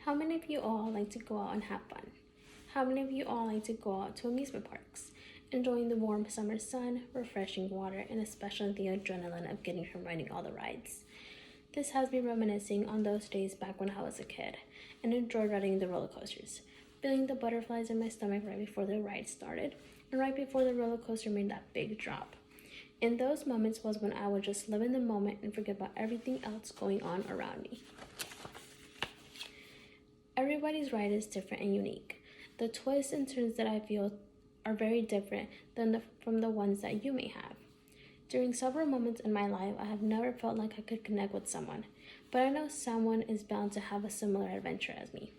How many of you all like to go out and have fun? How many of you all like to go out to amusement parks, enjoying the warm summer sun, refreshing water, and especially the adrenaline of getting from riding all the rides? This has me reminiscing on those days back when I was a kid and enjoyed riding the roller coasters, feeling the butterflies in my stomach right before the ride started and right before the roller coaster made that big drop. In those moments was when I would just live in the moment and forget about everything else going on around me. Everybody's ride is different and unique. The twists and turns that I feel are very different from the ones that you may have. During several moments in my life, I have never felt like I could connect with someone, but I know someone is bound to have a similar adventure as me.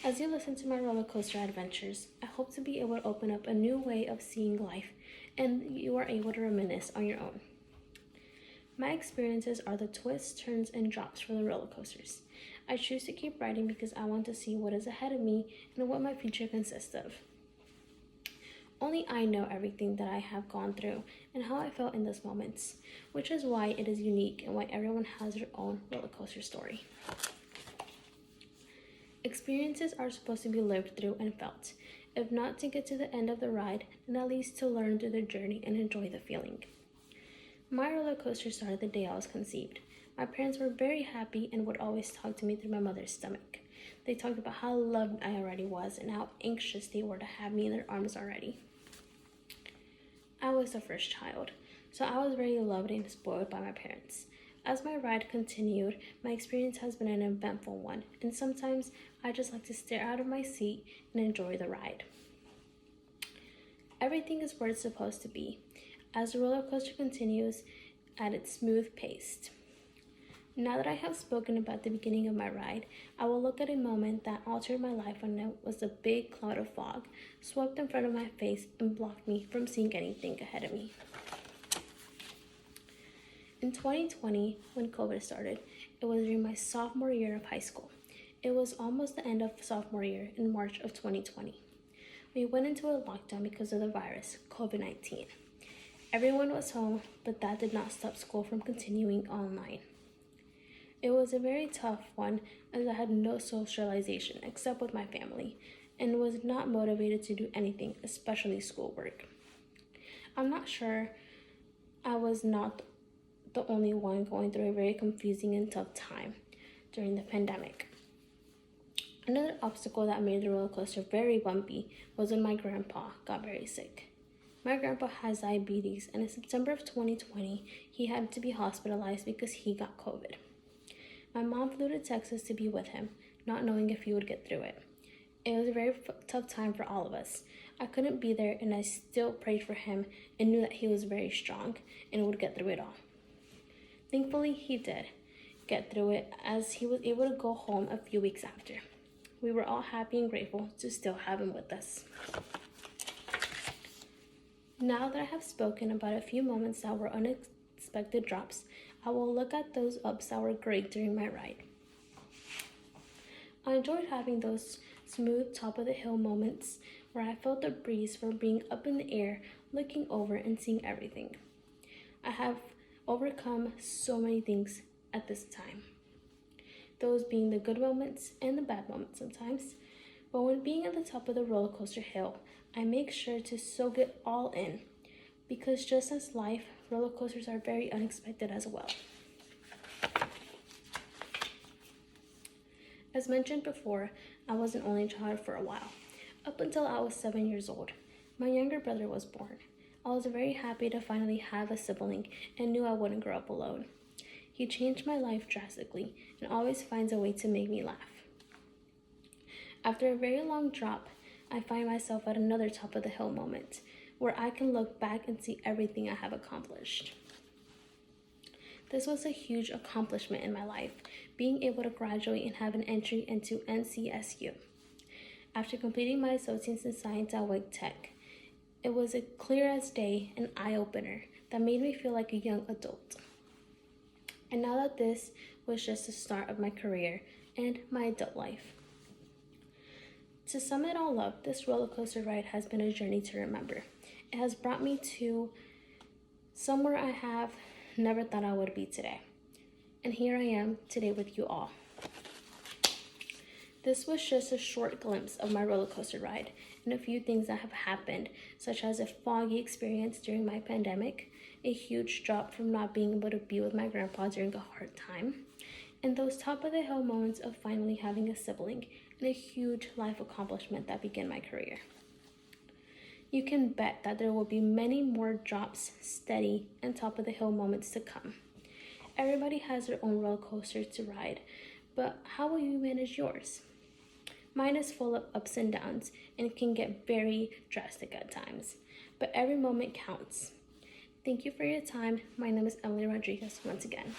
As you listen to my roller coaster adventures, I hope to be able to open up a new way of seeing life and you are able to reminisce on your own. My experiences are the twists, turns, and drops for the roller coasters. I choose to keep riding because I want to see what is ahead of me and what my future consists of. Only I know everything that I have gone through and how I felt in those moments, which is why it is unique and why everyone has their own roller coaster story. Experiences are supposed to be lived through and felt, if not to get to the end of the ride, then at least to learn through the journey and enjoy the feeling. My roller coaster started the day I was conceived. My parents were very happy and would always talk to me through my mother's stomach. They talked about how loved I already was and how anxious they were to have me in their arms already. I was the first child, so I was very loved and spoiled by my parents. As my ride continued, my experience has been an eventful one, and sometimes I just like to stare out of my seat and enjoy the ride. Everything is where it's supposed to be, as the roller coaster continues at its smooth pace. Now that I have spoken about the beginning of my ride, I will look at a moment that altered my life when it was a big cloud of fog swept in front of my face and blocked me from seeing anything ahead of me. In 2020, when COVID started, it was during my sophomore year of high school. It was almost the end of sophomore year in March of 2020. We went into a lockdown because of the virus, COVID-19. Everyone was home, but that did not stop school from continuing online. It was a very tough one as I had no socialization except with my family and was not motivated to do anything, especially schoolwork. I'm not sure I was not the only one going through a very confusing and tough time during the pandemic. Another obstacle that made the roller coaster very bumpy was when my grandpa got very sick. My grandpa has diabetes, and in September of 2020, he had to be hospitalized because he got COVID. My mom flew to Texas to be with him, not knowing if he would get through it. It was a very tough time for all of us. I couldn't be there, and I still prayed for him and knew that he was very strong and would get through it all. Thankfully, he did get through it as he was able to go home a few weeks after. We were all happy and grateful to still have him with us. Now that I have spoken about a few moments that were unexpected drops, I will look at those ups that were great during my ride. I enjoyed having those smooth top of the hill moments where I felt the breeze from being up in the air, looking over and seeing everything. I have overcome so many things at this time. Those being the good moments and the bad moments sometimes. But when being at the top of the roller coaster hill, I make sure to soak it all in because just as life, roller coasters are very unexpected as well. As mentioned before, I was an only child for a while, up until I was 7 years old. My younger brother was born. I was very happy to finally have a sibling and knew I wouldn't grow up alone. He changed my life drastically and always finds a way to make me laugh. After a very long drop, I find myself at another top of the hill moment where I can look back and see everything I have accomplished. This was a huge accomplishment in my life, being able to graduate and have an entry into NCSU. After completing my Associates in Science at Wake Tech, it was a clear as day and eye-opener that made me feel like a young adult. And now that this was just the start of my career and my adult life. To sum it all up, this roller coaster ride has been a journey to remember. It has brought me to somewhere I have never thought I would be today. And here I am today with you all. This was just a short glimpse of my roller coaster ride and a few things that have happened, such as a foggy experience during my pandemic, a huge drop from not being able to be with my grandpa during a hard time, and those top of the hill moments of finally having a sibling and a huge life accomplishment that began my career. You can bet that there will be many more drops, steady, and top of the hill moments to come. Everybody has their own roller coaster to ride, but how will you manage yours? Mine is full of ups and downs, and it can get very drastic at times, but every moment counts. Thank you for your time. My name is Emily Rodriguez once again.